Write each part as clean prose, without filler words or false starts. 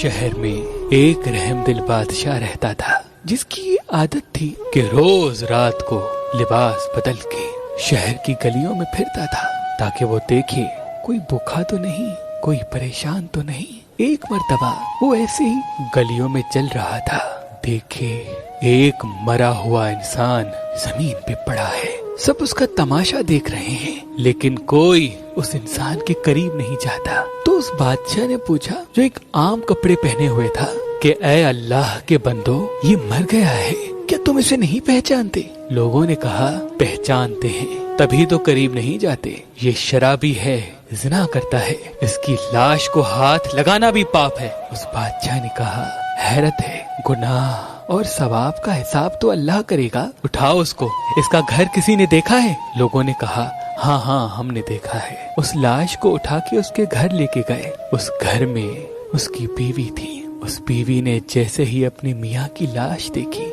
شہر میں ایک رحم دل بادشاہ رہتا تھا، جس کی عادت تھی کہ روز رات کو لباس بدل کے شہر کی گلیوں میں پھرتا تھا تاکہ وہ دیکھے کوئی بھوکا تو نہیں، کوئی پریشان تو نہیں۔ ایک مرتبہ وہ ایسے ہی گلیوں میں چل رہا تھا، دیکھے ایک مرا ہوا انسان زمین پہ پڑا ہے۔ سب اس کا تماشا دیکھ رہے ہیں، لیکن کوئی اس انسان کے قریب نہیں جاتا۔ تو اس بادشاہ نے پوچھا جو ایک عام کپڑے پہنے ہوئے تھا کہ اے اللہ کے بندو، یہ مر گیا ہے، کیا تم اسے نہیں پہچانتے؟ لوگوں نے کہا پہچانتے ہیں، تبھی تو قریب نہیں جاتے، یہ شرابی ہے، زنا کرتا ہے، اس کی لاش کو ہاتھ لگانا بھی پاپ ہے۔ اس بادشاہ نے کہا حیرت ہے، گناہ اور ثواب کا حساب تو اللہ کرے گا، اٹھاؤ اس کو، اس کا گھر کسی نے دیکھا ہے؟ لوگوں نے کہا ہاں ہم نے دیکھا ہے۔ اس لاش کو اٹھا کے اس کے گھر لے کے گئے۔ اس گھر میں اس کی بیوی تھی۔ اس بیوی نے جیسے ہی اپنے میاں کی لاش دیکھی،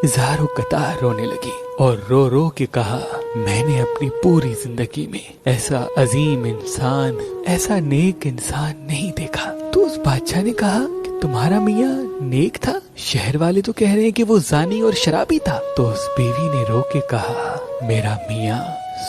زاروں قطار رونے لگی اور رو رو کے کہا میں نے اپنی پوری زندگی میں ایسا عظیم انسان، ایسا نیک انسان نہیں دیکھا۔ تو اس بادشاہ نے کہا کہ تمہارا میاں نیک تھا؟ شہر والے تو کہہ رہے ہیں کہ وہ زانی اور شرابی تھا۔ تو اس بیوی نے رو کے کہا میرا میاں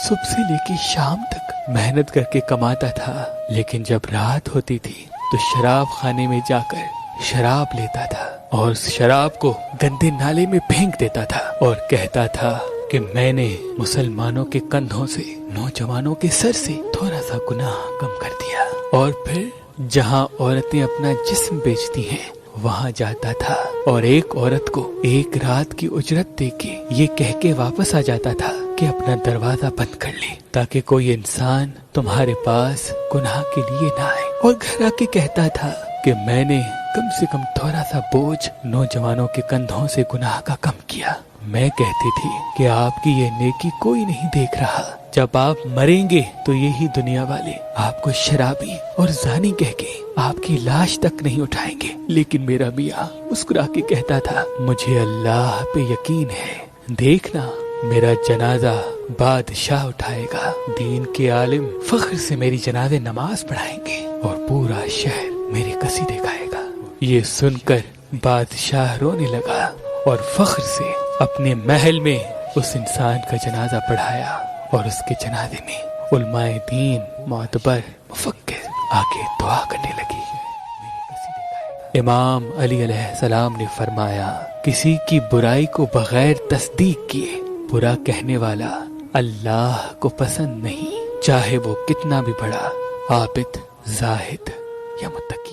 صبح سے لے کے شام تک محنت کر کے کماتا تھا، لیکن جب رات ہوتی تھی تو شراب خانے میں جا کر شراب لیتا تھا اور اس شراب کو گندے نالے میں پھینک دیتا تھا اور کہتا تھا کہ میں نے مسلمانوں کے کندھوں سے، نوجوانوں کے سر سے تھوڑا سا گناہ کم کر دیا۔ اور پھر جہاں عورتیں اپنا جسم بیچتی ہیں وہاں جاتا تھا اور ایک عورت کو ایک رات کی اجرت دے کے یہ کہہ کے واپس آ جاتا تھا کہ اپنا دروازہ بند کر لے تاکہ کوئی انسان تمہارے پاس گناہ کے لیے نہ آئے، اور گھر آ کے کہتا تھا کہ میں نے کم سے کم تھوڑا سا بوجھ نوجوانوں کے کندھوں سے گناہ کا کم کیا۔ میں کہتی تھی کہ آپ کی یہ نیکی کوئی نہیں دیکھ رہا، جب آپ مریں گے تو یہی دنیا والے آپ کو شرابی اور زانی کہہ کے آپ کی لاش تک نہیں اٹھائیں گے، لیکن میرا میاں مسکرا کے کہتا تھا مجھے اللہ پہ یقین ہے، دیکھنا میرا جنازہ بادشاہ اٹھائے گا، دین کے عالم فخر سے میری جنازے نماز پڑھائیں گے اور پورا شہر میرے قصیدے گائے گا۔ یہ سن کر بادشاہ رونے لگا اور فخر سے اپنے محل میں اس انسان کا جنازہ پڑھایا، اور اس کے جنازے میں علماء دین، معتبر، مفکر آگے دعا کرنے لگی۔ امام علی علیہ السلام نے فرمایا کسی کی برائی کو بغیر تصدیق کیے برا کہنے والا اللہ کو پسند نہیں، چاہے وہ کتنا بھی بڑا عابد، زاہد یا متقی۔